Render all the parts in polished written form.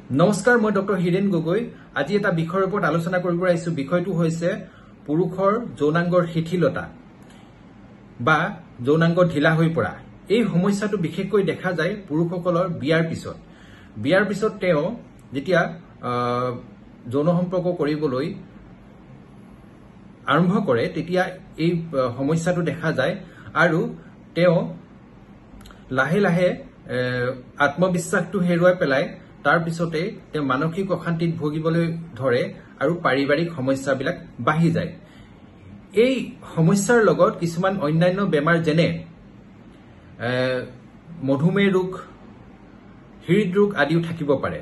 নমস্কাৰ, মই ডক্টৰ হিৰেন গগৈ। আজি এটা বিষয়ৰ ওপৰত আলোচনা কৰিব আহিছো। বিষয়টো হৈছে পুৰুষৰ যৌনাংগৰ শিথিলতা বা যৌনাংগ ঢিলা হৈ পৰা। এই সমস্যাটো বিশেষকৈ দেখা যায় পুৰুষসকলৰ বিয়াৰ পিছত। বিয়াৰ পিছত তেওঁ যেতিয়া যৌন সম্পৰ্ক কৰিবলৈ আৰম্ভ কৰে তেতিয়া এই সমস্যাটো দেখা যায় আৰু তেওঁ লাহে লাহে আত্মবিশ্বাসটো হেৰুৱাই পেলাই তাৰ পিছতে তেওঁ মানসিক অশান্তিত ভুগিবলৈ ধৰে আৰু পাৰিবাৰিক সমস্যাবিলাক বাঢ়ি যায়। এই সমস্যাৰ লগত কিছুমান অন্যান্য বেমাৰ যেনে মধুমেহ ৰোগ, হৃদৰোগ আদিও থাকিব পাৰে।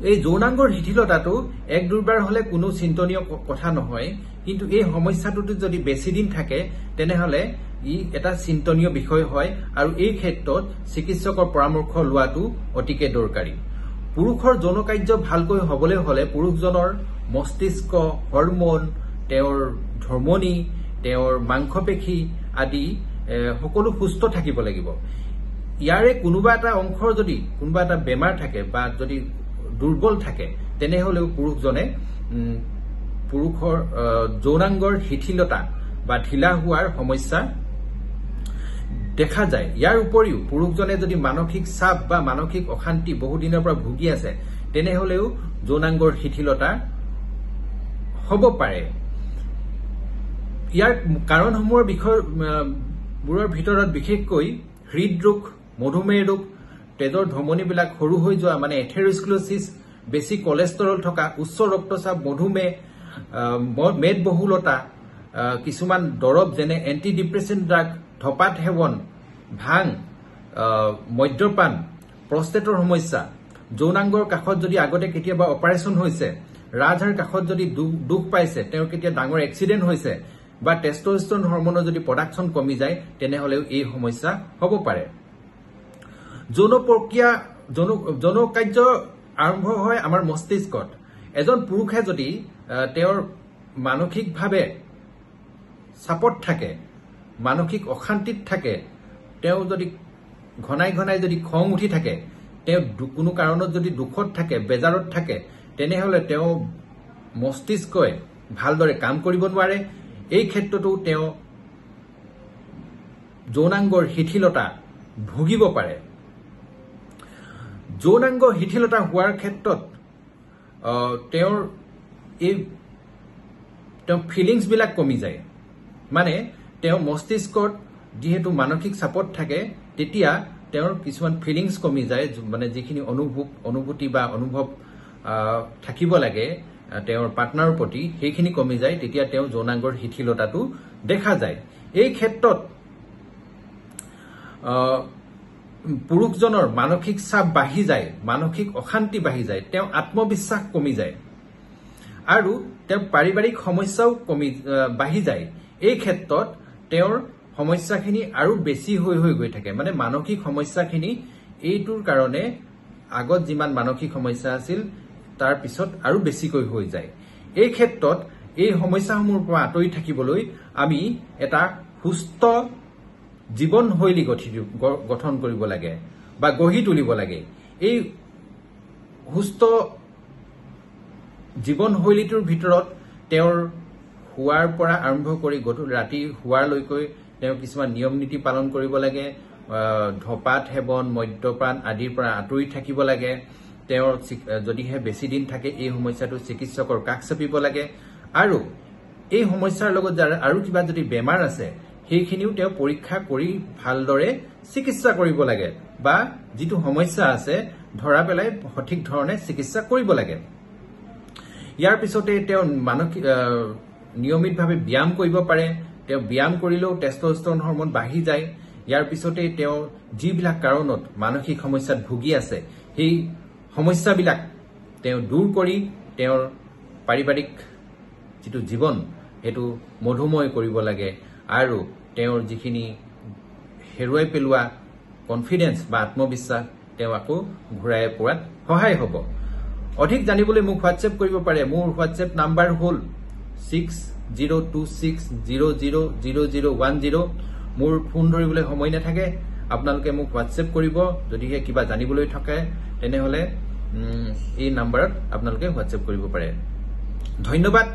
এই যৌনাংগৰ শিথিলতাটো এক দুবাৰ হলে কোনো চিন্তনীয় কথা নহয়, কিন্তু এই সমস্যাটোত যদি বেছি দিন থাকে তেনেহলে ই এটা চিন্তনীয় বিষয় হয় আৰু এই ক্ষেত্ৰত চিকিৎসকৰ পৰামৰ্শ লোৱাটো অতিকে দৰকাৰী। পুৰুষৰ যৌন কাৰ্য ভালকৈ হবলৈ হলে পুৰুষজনৰ মস্তিষ্ক, হৰমন, তেওঁৰ ধমনী, তেওঁৰ মাংসপেশী আদি সকলো সুস্থ থাকিব লাগিব। ইয়াৰে কোনোবা এটা অংশৰ যদি কোনোবা এটা বেমাৰ থাকে বা যদি দুৰ্বল থাকে তেনেহলেও পুৰুষজনে পুৰুষৰ যৌনাংগৰ শিথিলতা বা ঢিলা হোৱাৰ সমস্যা দেখা যায়। ইয়াৰ উপৰিও পুৰুষজনে যদি মানসিক চাপ বা মানসিক অশান্তি বহুদিনৰ পৰা ভুগি আছে তেনেহলেও যৌনাংগৰ শিথিলতা হ'ব পাৰে। ইয়াৰ কাৰণসমূহৰ বিষয়বোৰৰ ভিতৰত বিশেষকৈ হৃদৰোগ, মধুমেহ ৰোগ, তেজৰ ধমনীবিলাক সৰু হৈ যোৱা মানে এথেৰস্ক্লেৰচিছ, বেছি কলেষ্টৰল থকা, উচ্চ ৰক্তচাপ, মধুমেহ, মেদবহুলতা, কিছুমান দৰৱ যেনে এণ্টি ডিপ্ৰেছেণ্ট ড্ৰাগ, ধঁপাত সেৱন, ভাং, মদ্যপান, প্ৰষ্টেটৰ সমস্যা, যৌনাংগৰ কাষত যদি আগতে কেতিয়াবা অপাৰেশ্যন হৈছে, ৰাজহাড়ৰ কাষত যদি দুখ পাইছে, তেওঁৰ কেতিয়া ডাঙৰ এক্সিডেণ্ট হৈছে বা টেষ্টষ্টেৰন হৰমনৰ যদি প্ৰডাকশ্যন কমি যায় তেনেহলেও এই সমস্যা হ'ব পাৰে। যৌন কাৰ্য আৰম্ভ হয় আমাৰ মস্তিষ্কত। এজন পুৰুষে যদি তেওঁৰ মানসিকভাৱে চাপত থাকে, মানসিক অশান্তিত থাকে, তেওঁ যদি ঘনাই ঘনাই যদি খং উঠি থাকে, তেওঁ কোনো কাৰণত যদি দুখত থাকে, বেজাৰত থাকে, তেনেহলে তেওঁ মস্তিষ্কই ভালদৰে কাম কৰিব নোৱাৰে। এই ক্ষেত্ৰতো তেওঁ যৌনাংগৰ শিথিলতা ভুগিব পাৰে। যৌনাংগ শিথিলতা হোৱাৰ ক্ষেত্ৰত তেওঁৰ ফিলিংছবিলাক কমি যায়। মানে তেওঁ মস্তিষ্কত যিহেতু মানসিক চাপত থাকে তেতিয়া তেওঁৰ কিছুমান ফিলিংছ কমি যায়, মানে যিখিনি অনুভূতি বা অনুভৱ থাকিব লাগে তেওঁৰ পাৰ্টনাৰৰ প্ৰতি সেইখিনি কমি যায়, তেতিয়া তেওঁ যৌনাংগৰ শিথিলতাটো দেখা যায়। এই ক্ষেত্ৰত পুৰুষজনৰ মানসিক চাপ বাঢ়ি যায়, মানসিক অশান্তি বাঢ়ি যায়, তেওঁ আত্মবিশ্বাস কমি যায় আৰু তেওঁ পাৰিবাৰিক সমস্যাও বাঢ়ি যায়। এই ক্ষেত্ৰত তেওঁৰ সমস্যাখিনি আৰু বেছি হৈ গৈ থাকে। মানে মানসিক সমস্যাখিনি এইটোৰ কাৰণে আগত যিমান মানসিক সমস্যা আছিল তাৰ পিছত আৰু বেছিকৈ হৈ যায়। এই ক্ষেত্ৰত এই সমস্যাসমূহৰ পৰা আঁতৰি থাকিবলৈ আমি এটা সুস্থ জীৱনশৈলী গঠন কৰিব লাগে বা গঢ়ি তুলিব লাগে। এই সুস্থ জীৱনশৈলীটোৰ ভিতৰত তেওঁৰ শোৱাৰ পৰা আৰম্ভ কৰি ৰাতি শোৱাৰলৈকৈ তেওঁ কিছুমান নিয়ম নীতি পালন কৰিব লাগে। ধঁপাত সেৱন, মদ্যপান আদিৰ পৰা আঁতৰি থাকিব লাগে। তেওঁৰ যদিহে বেছি দিন থাকে এই সমস্যাটো চিকিৎসকৰ কাষ চাপিব লাগে আৰু এই সমস্যাৰ লগত যাৰ আৰু কিবা যদি বেমাৰ আছে সেইখিনিও তেওঁ পৰীক্ষা কৰি ভালদৰে চিকিৎসা কৰিব লাগে বা যিটো সমস্যা আছে ধৰা পেলাই সঠিক ধৰণে চিকিৎসা কৰিব লাগে। ইয়াৰ পিছতে তেওঁ নিয়মিতভাৱে ব্যায়াম কৰিব পাৰে। তেওঁ ব্যায়াম কৰিলেও টেষ্টষ্টেৰন হৰমন বাঢ়ি যায়। ইয়াৰ পিছতে তেওঁ যিবিলাক কাৰণত মানসিক সমস্যাত ভুগি আছে সেই সমস্যাবিলাক তেওঁ দূৰ কৰি তেওঁৰ পাৰিবাৰিক যিটো জীৱন সেইটো মধুময় কৰিব লাগে আৰু তেওঁৰ যিখিনি হেৰুৱাই পেলোৱা কনফিডেন্স বা আত্মবিশ্বাস তেওঁ আকৌ ঘূৰাই পোৱাত সহায় হ'ব। অধিক জানিবলৈ মোক হোৱাটছএপ কৰিব পাৰে। মোৰ হোৱাটছএপ নাম্বাৰ হ'ল 6026000010। মোৰ ফোন ধৰিবলৈ সময় নাথাকে, আপোনালোকে মোক হোৱাটছএপ কৰিব। যদিহে কিবা জানিবলৈ থাকে তেনেহলে এই নাম্বাৰত আপোনালোকে হোৱাটছএপ কৰিব পাৰে। ধন্যবাদ।